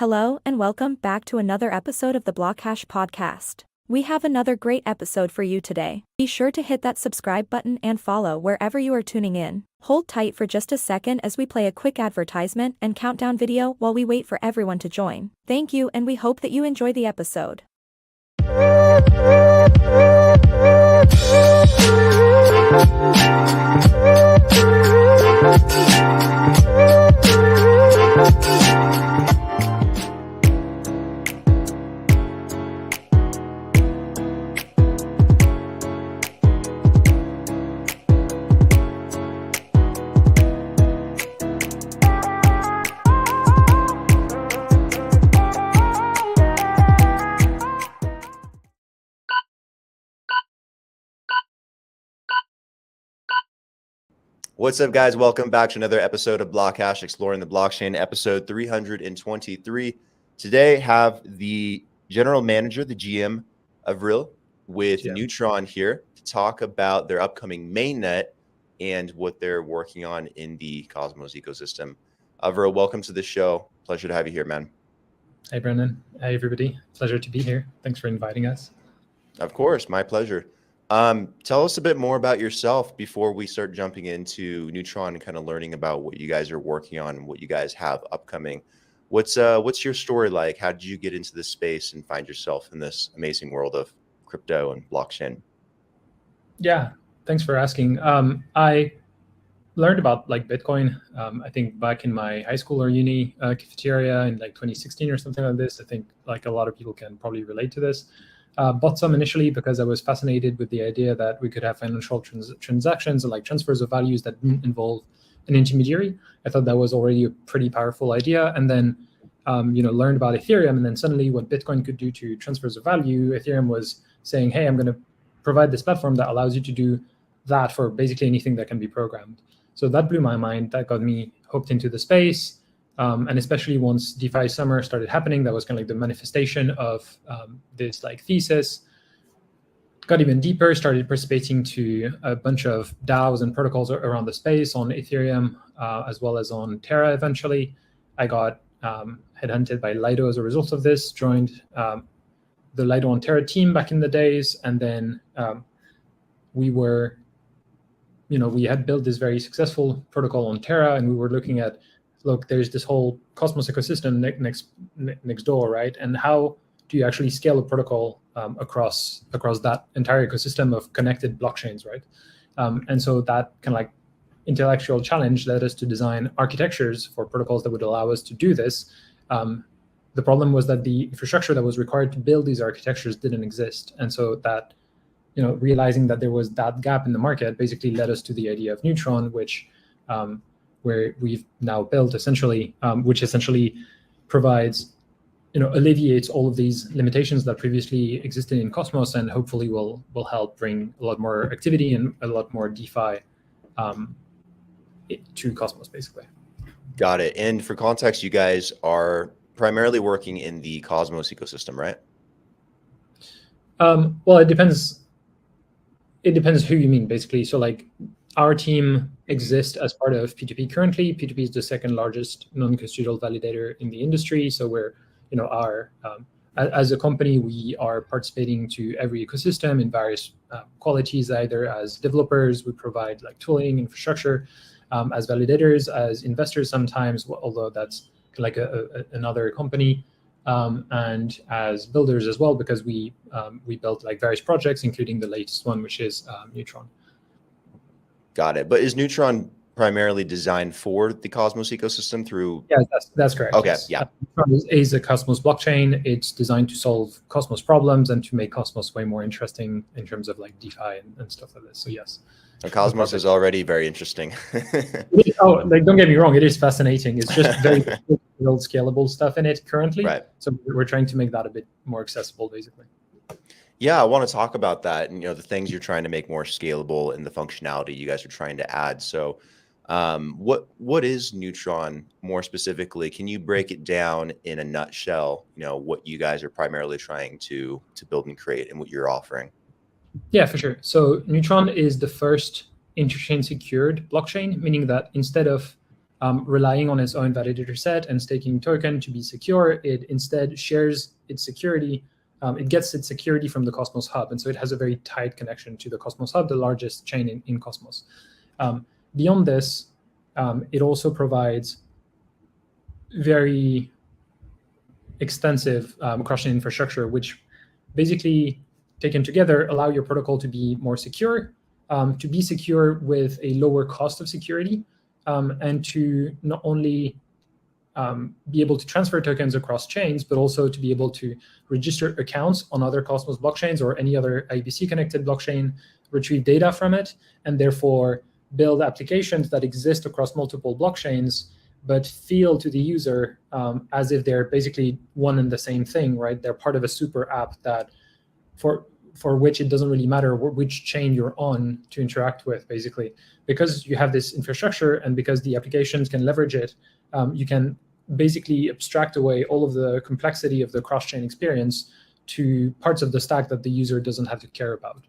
Hello and welcome back to another episode of the BlockHash Podcast. We have another great episode for you today. Be sure to hit that subscribe button and follow wherever you are tuning in. Hold tight for just a second as we play a quick advertisement and countdown video while we wait for everyone to join. Thank you, and we hope that you enjoy the episode. What's up, guys? Welcome back to another episode of BlockHash Exploring the Blockchain, episode 323. Today, have the general manager, the GM of Avril, with Neutron here to talk about their upcoming mainnet and what they're working on in the Cosmos ecosystem. Avril, welcome to the show. Pleasure to have you here, man. Hey, Brendan. Hey, everybody. Pleasure to be here. Thanks for inviting us. Of course, my pleasure. Tell us a bit more about yourself before we start jumping into Neutron and kind of learning about what you guys are working on and what you guys have upcoming. What's your story like? How did you get into this space and find yourself in this amazing world of crypto and blockchain? Yeah, thanks for asking. I learned about Bitcoin, I think back in my high school or uni cafeteria in 2016 or something like this. I think a lot of people can probably relate to this. Bought some initially because I was fascinated with the idea that we could have financial transactions and transfers of values that didn't involve an intermediary. I thought that was already a pretty powerful idea. And then, learned about Ethereum. And then suddenly what Bitcoin could do to transfers of value, Ethereum was saying, hey, I'm going to provide this platform that allows you to do that for basically anything that can be programmed. So that blew my mind. That got me hooked into the space. And especially once DeFi summer started happening, that was kind of the manifestation of this thesis. Got even deeper, started participating to a bunch of DAOs and protocols around the space on Ethereum, as well as on Terra eventually. I got headhunted by Lido as a result of this, joined the Lido on Terra team back in the days, and then we had built this very successful protocol on Terra, and we were looking at, look, there's this whole Cosmos ecosystem next door, right? And how do you actually scale a protocol across that entire ecosystem of connected blockchains, right? And so that kind of intellectual challenge led us to design architectures for protocols that would allow us to do this. The problem was that the infrastructure that was required to build these architectures didn't exist. And so that, realizing that there was that gap in the market basically led us to the idea of Neutron, which where we've now built essentially, which essentially provides, alleviates all of these limitations that previously existed in Cosmos, and hopefully will help bring a lot more activity and a lot more DeFi to Cosmos, basically. Got it. And for context, you guys are primarily working in the Cosmos ecosystem, right? Well, it depends. It depends who you mean, basically. So our team exists as part of P2P currently. P2P is the second largest non-custodial validator in the industry. So we're, as a company, we are participating to every ecosystem in various qualities, either as developers, we provide tooling, infrastructure, as validators, as investors sometimes, although that's another company, and as builders as well, because we built various projects, including the latest one, which is Neutron. Got it. But is Neutron primarily designed for the Cosmos ecosystem through? Yeah, that's correct. Okay, yes. yeah. Neutron is a Cosmos blockchain. It's designed to solve Cosmos problems and to make Cosmos way more interesting in terms of DeFi and stuff like this. So yes. And Cosmos is already very interesting. Don't get me wrong, it is fascinating. It's just very difficult to build scalable stuff in it currently. Right. So we're trying to make that a bit more accessible, basically. Yeah, I want to talk about that and the things you're trying to make more scalable and the functionality you guys are trying to add. So what is Neutron more specifically? Can you break it down in a nutshell, what you guys are primarily trying to build and create and what you're offering? Yeah, for sure. So Neutron is the first interchain secured blockchain, meaning that instead of relying on its own validator set and staking token to be secure. It instead shares its security. It gets its security from the Cosmos Hub. And so it has a very tight connection to the Cosmos Hub, the largest chain in Cosmos. Beyond this, it also provides very extensive cross-chain infrastructure, which basically, taken together, allow your protocol to be more secure, with a lower cost of security, and to not only be able to transfer tokens across chains, but also to be able to register accounts on other Cosmos blockchains or any other IBC-connected blockchain, retrieve data from it, and therefore build applications that exist across multiple blockchains, but feel to the user as if they're basically one and the same thing, right? They're part of a super app that for which it doesn't really matter which chain you're on to interact with, basically. Because you have this infrastructure and because the applications can leverage it, you can basically abstract away all of the complexity of the cross-chain experience to parts of the stack that the user doesn't have to care about.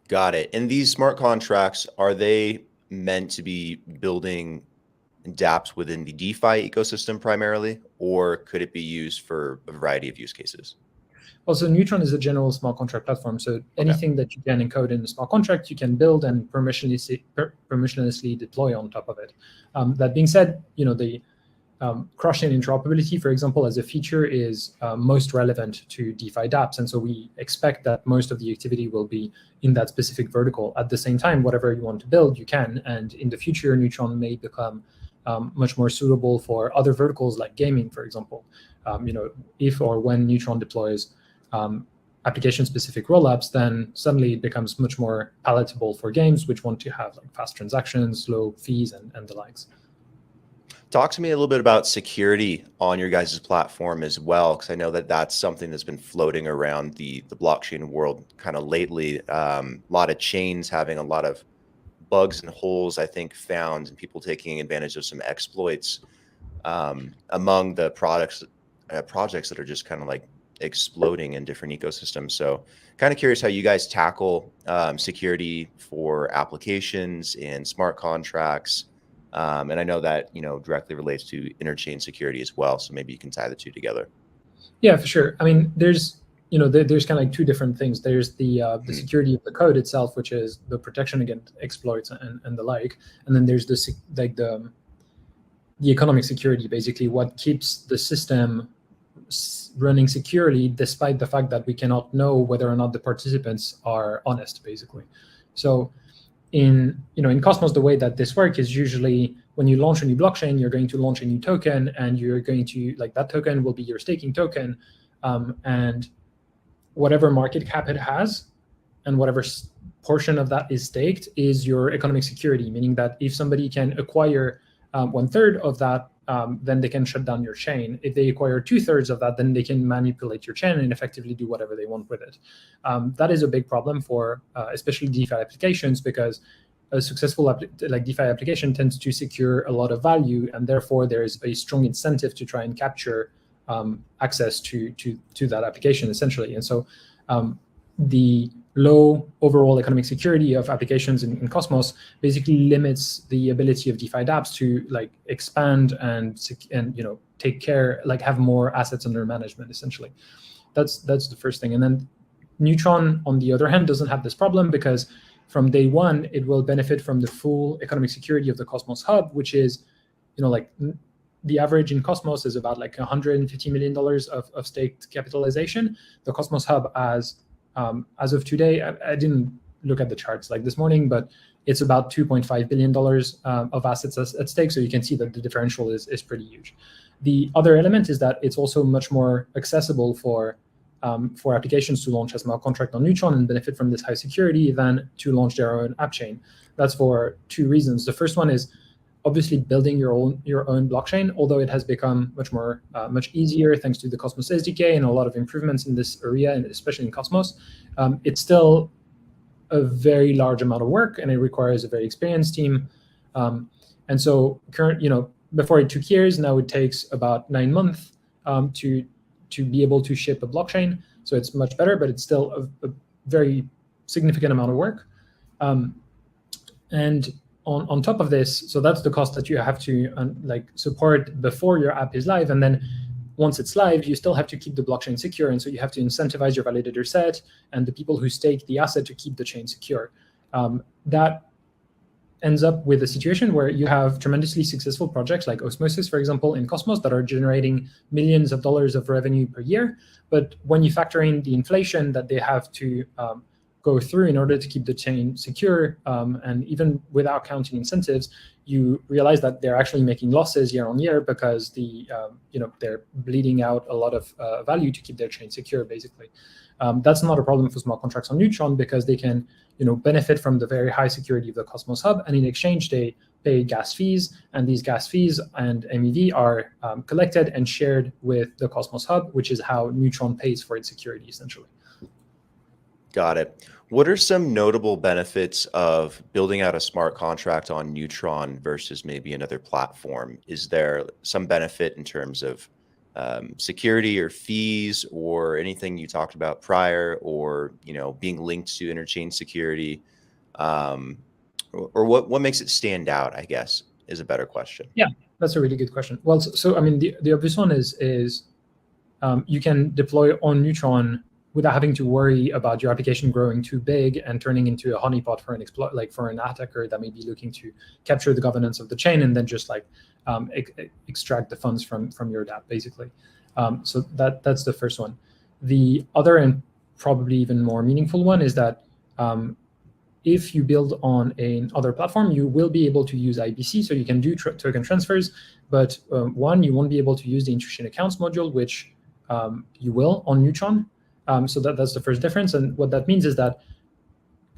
Got it. And these smart contracts, are they meant to be building dApps within the DeFi ecosystem primarily, or could it be used for a variety of use cases? Also, Neutron is a general smart contract platform. So anything that you can encode in a smart contract, you can build and permissionlessly deploy on top of it. That being said, the cross-chain interoperability, for example, as a feature is most relevant to DeFi dApps. And so we expect that most of the activity will be in that specific vertical. At the same time, whatever you want to build, you can. And in the future, Neutron may become much more suitable for other verticals like gaming, for example. If or when Neutron deploys application-specific rollups, then suddenly it becomes much more palatable for games which want to have fast transactions, low fees, and the likes. Talk to me a little bit about security on your guys' platform as well, because I know that that's something that's been floating around the blockchain world kind of lately. A lot of chains having a lot of bugs and holes, I think, found, and people taking advantage of some exploits among the projects that are just kind of exploding in different ecosystems. So kind of curious how you guys tackle security for applications and smart contracts. And I know that, directly relates to interchain security as well. So maybe you can tie the two together. Yeah, for sure. I mean, there's kind of two different things. There's the security of the code itself, which is the protection against exploits and the like. And then there's the economic security, basically what keeps the system running securely, despite the fact that we cannot know whether or not the participants are honest, basically. So in Cosmos, the way that this works is usually when you launch a new blockchain, you're going to launch a new token, and you're going to that token will be your staking token, and whatever market cap it has, and whatever portion of that is staked is your economic security, meaning that if somebody can acquire 1/3 of that, then they can shut down your chain. If they acquire 2/3 of that, then they can manipulate your chain and effectively do whatever they want with it. That is a big problem for especially DeFi applications, because a successful DeFi application tends to secure a lot of value, and therefore there is a strong incentive to try and capture access to that application, essentially. And so the low overall economic security of applications in Cosmos basically limits the ability of DeFi dApps to expand and take care, have more assets under management, essentially. That's the first thing. And then Neutron, on the other hand, doesn't have this problem, because from day one, it will benefit from the full economic security of the Cosmos Hub, which is, the average in Cosmos is about $150 million of staked capitalization. The Cosmos Hub, as of today, I didn't look at the charts this morning, but it's about $2.5 billion of assets at stake. So you can see that the differential is pretty huge. The other element is that it's also much more accessible for applications to launch a smart contract on Neutron and benefit from this high security than to launch their own app chain. That's for two reasons. The first one is obviously building your own blockchain, although it has become much easier thanks to the Cosmos SDK and a lot of improvements in this area, and especially in Cosmos. It's still a very large amount of work, and it requires a very experienced team. And so before it took years, now it takes about 9 months to be able to ship a blockchain. So it's much better, but it's still a very significant amount of work. And on top of this, so that's the cost that you have to support before your app is live, and then once it's live, you still have to keep the blockchain secure, and so you have to incentivize your validator set and the people who stake the asset to keep the chain secure. That ends up with a situation where you have tremendously successful projects like Osmosis, for example, in Cosmos that are generating millions of dollars of revenue per year. But when you factor in the inflation that they have to go through in order to keep the chain secure, and even without counting incentives, you realize that they're actually making losses year on year because they're bleeding out a lot of value to keep their chain secure, basically. That's not a problem for smart contracts on Neutron because they can benefit from the very high security of the Cosmos Hub, and in exchange they pay gas fees, and these gas fees and MEV are collected and shared with the Cosmos Hub, which is how Neutron pays for its security, essentially. Got it. What are some notable benefits of building out a smart contract on Neutron versus maybe another platform? Is there some benefit in terms of security or fees or anything you talked about prior, or being linked to interchain security, or what makes it stand out, I guess, is a better question. Yeah, that's a really good question. Well, so I mean, the obvious one is you can deploy on Neutron without having to worry about your application growing too big and turning into a honeypot for an attacker that may be looking to capture the governance of the chain and then just extract the funds from your dApp, basically. So that's the first one. The other and probably even more meaningful one is that if you build on another platform, you will be able to use IBC, so you can do token transfers. But one, you won't be able to use the Interchain accounts module, which you will on Neutron. So that's the first difference. And what that means is that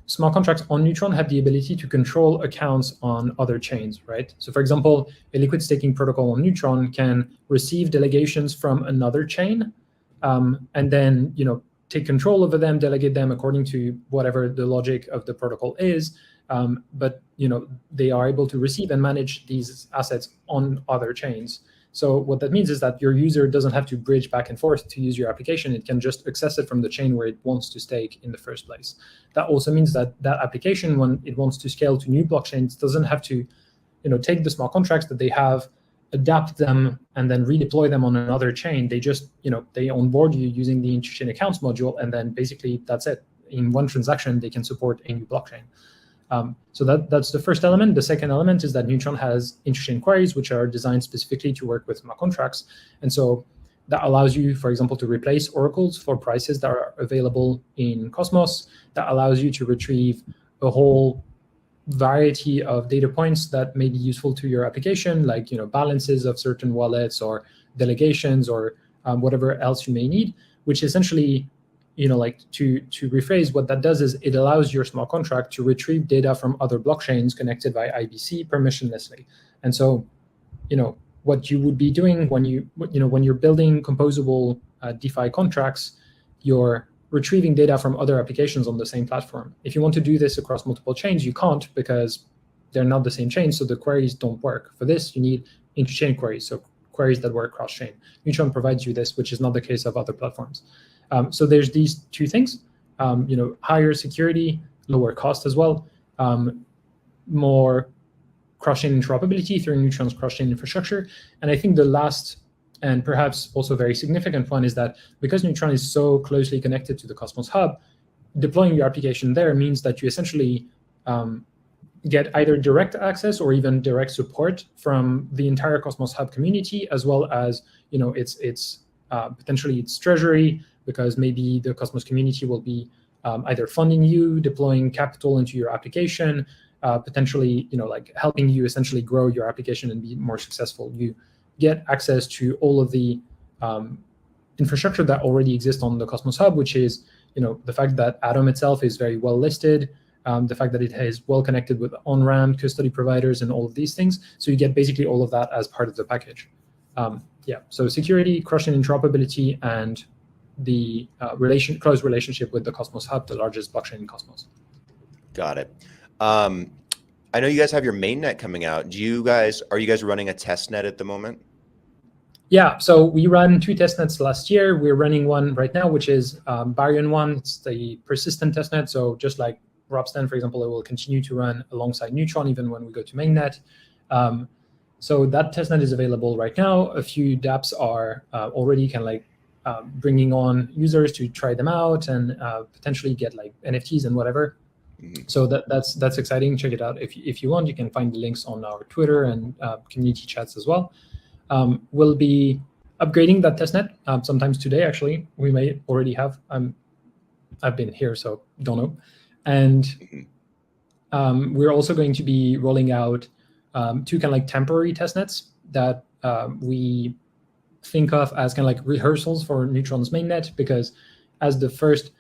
smart contracts on Neutron have the ability to control accounts on other chains, right? So for example, a liquid staking protocol on Neutron can receive delegations from another chain, and then take control over them, delegate them according to whatever the logic of the protocol is. But they are able to receive and manage these assets on other chains. So what that means is that your user doesn't have to bridge back and forth to use your application. It can just access it from the chain where it wants to stake in the first place. That also means that that application, when it wants to scale to new blockchains, doesn't have to take the smart contracts that they have, adapt them, and then redeploy them on another chain. They just, they onboard you using the Interchain accounts module, and then basically that's it. In one transaction, they can support a new blockchain. So that's the first element. The second element is that Neutron has Interchain queries, which are designed specifically to work with smart contracts. And so that allows you, for example, to replace oracles for prices that are available in Cosmos. That allows you to retrieve a whole variety of data points that may be useful to your application, like balances of certain wallets or delegations or whatever else you may need, which essentially to rephrase, what that does is it allows your smart contract to retrieve data from other blockchains connected by IBC permissionlessly. And so, what you would be doing when you're building composable DeFi contracts, you're retrieving data from other applications on the same platform. If you want to do this across multiple chains, you can't because they're not the same chain, so the queries don't work. For this, you need interchain queries, so queries that work cross-chain. Neutron provides you this, which is not the case of other platforms. So there's these two things, higher security, lower cost as well, more cross-chain interoperability through Neutron's cross-chain infrastructure. And I think the last and perhaps also very significant one is that because Neutron is so closely connected to the Cosmos Hub, deploying your application there means that you essentially get either direct access or even direct support from the entire Cosmos Hub community, as well as its potentially its treasury, because maybe the Cosmos community will be either funding you, deploying capital into your application, potentially helping you essentially grow your application and be more successful. You get access to all of the infrastructure that already exists on the Cosmos Hub, which is the fact that Atom itself is very well listed, the fact that it is well connected with on-ramp custody providers and all of these things. So you get basically all of that as part of the package. So security, cross-chain interoperability, and the close relationship with the Cosmos Hub, the largest blockchain in Cosmos. Got it. I know you guys have your mainnet coming out. Are you guys running a testnet at the moment? Yeah, so we ran 2 testnets last year. We're running one right now, which is Baryon 1. It's the persistent testnet. So just like Ropsten, for example, it will continue to run alongside Neutron even when we go to mainnet. So that testnet is available right now. A few dApps are already kind of like bringing on users to try them out and potentially get like NFTs and whatever. So that's exciting. Check it out if you want. You can find the links on our Twitter and community chats as well. We'll be upgrading that testnet sometimes today. Actually, we may already have. I've been here, so don't know. And we're also going to be rolling out two kind of like temporary testnets that we think of as kind of like rehearsals for Neutron's mainnet, because as the first,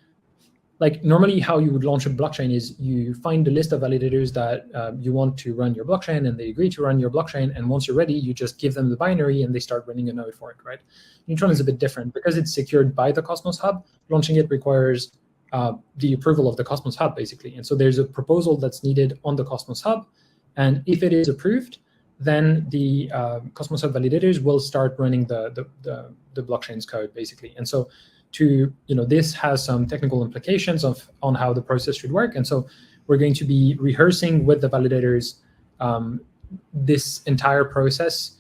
like normally how you would launch a blockchain is you find a list of validators that you want to run your blockchain, and they agree to run your blockchain. And once you're ready, you just give them the binary and they start running a node for it, right? Neutron is a bit different because it's secured by the Cosmos Hub. Launching it requires the approval of the Cosmos Hub, basically. And so there's a proposal that's needed on the Cosmos Hub. And if it is approved, then the Cosmos Hub validators will start running the blockchain's code, basically. And so this has some technical implications on how the process should work. And so we're going to be rehearsing with the validators this entire process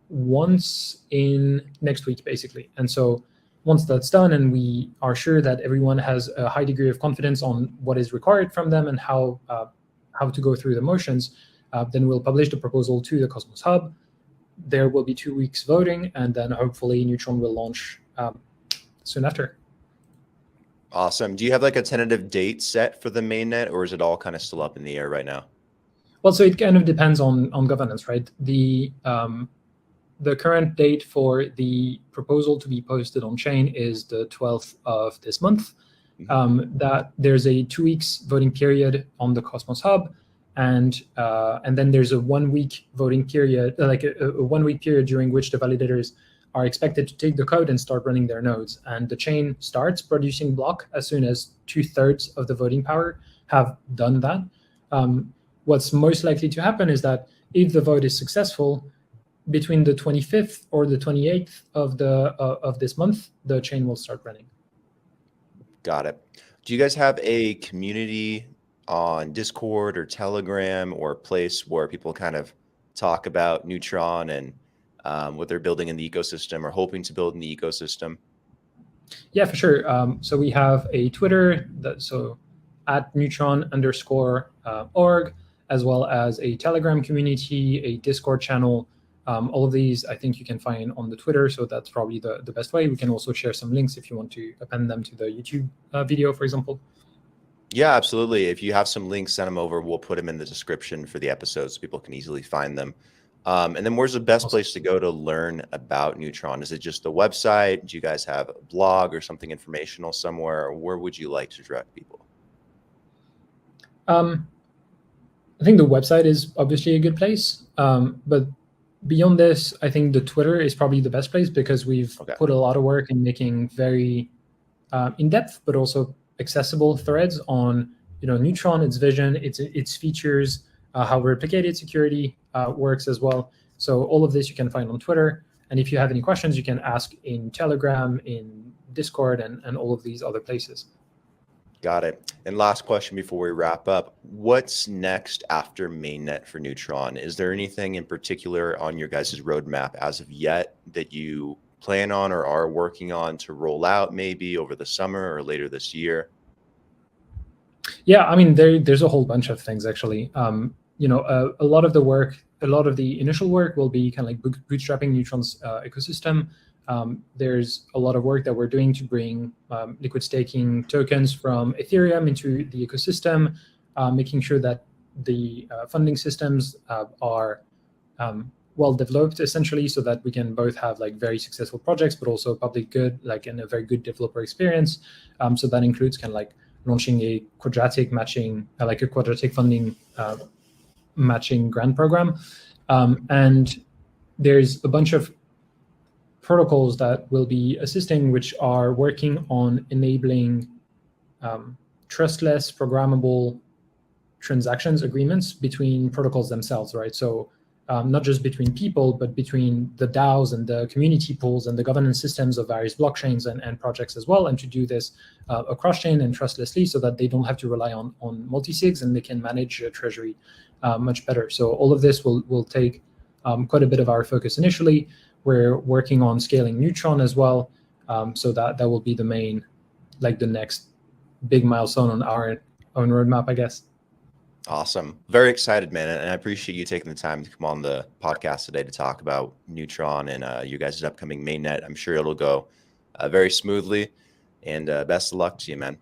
once in next week, basically. And so once that's done and we are sure that everyone has a high degree of confidence on what is required from them and how to go through the motions, then we'll publish the proposal to the Cosmos Hub. There will be 2 weeks voting, and then hopefully Neutron will launch soon after. Awesome. Do you have like a tentative date set for the mainnet, or is it all kind of still up in the air right now? Well, so it kind of depends on governance, right? The current date for the proposal to be posted on chain is the 12th of this month. That there's a 2 weeks voting period on the Cosmos Hub, and then there's a 1 week voting period, like a 1 week period during which the validators are expected to take the code and start running their nodes. And the chain starts producing block as soon as 2/3 of the voting power have done that. What's most likely to happen is that if the vote is successful, between the 25th or the 28th of this month, the chain will start running. Got it. Do you guys have a community on Discord or Telegram, or a place where people kind of talk about Neutron and what they're building in the ecosystem or hoping to build in the ecosystem? Yeah, for sure. So we have a Twitter, at neutron_org, as well as a Telegram community, a Discord channel. All of these, I think you can find on the Twitter, so that's probably the best way. We can also share some links if you want to append them to the YouTube video, for example. Yeah, absolutely. If you have some links, send them over. We'll put them in the description for the episode so people can easily find them. And then where's the best place to go to learn about Neutron? Is it just the website? Do you guys have a blog or something informational somewhere? Or where would you like to direct people? I think the website is obviously a good place. But beyond this, I think the Twitter is probably the best place, because we've put a lot of work in making very in-depth but also accessible threads on Neutron, its vision, its features, how replicated security works as well. So all of this you can find on Twitter. And if you have any questions, you can ask in Telegram, in Discord, and all of these other places. Got it. And last question before we wrap up, what's next after mainnet for Neutron? Is there anything in particular on your guys' roadmap as of yet that you plan on or are working on to roll out maybe over the summer or later this year? Yeah, I mean, there's a whole bunch of things, actually. A lot of the work, a lot of the initial work will be kind of like bootstrapping Neutron's ecosystem. There's a lot of work that we're doing to bring liquid staking tokens from Ethereum into the ecosystem, making sure that the funding systems are well developed, essentially, so that we can both have like very successful projects, but also public good, like, and a very good developer experience. So that includes kind of like launching a quadratic matching, like a quadratic funding matching grant program. And there's a bunch of protocols that will be assisting, which are working on enabling trustless programmable transactions agreements between protocols themselves, right? So not just between people, but between the DAOs and the community pools and the governance systems of various blockchains and projects as well, and to do this across chain and trustlessly so that they don't have to rely on multi-sigs and they can manage treasury much better. So all of this will take quite a bit of our focus initially. We're working on scaling Neutron as well. So that will be the main, like the next big milestone on our own roadmap, I guess. Awesome. Very excited, man. And I appreciate you taking the time to come on the podcast today to talk about Neutron and you guys' upcoming mainnet. I'm sure it'll go very smoothly, and best of luck to you, man.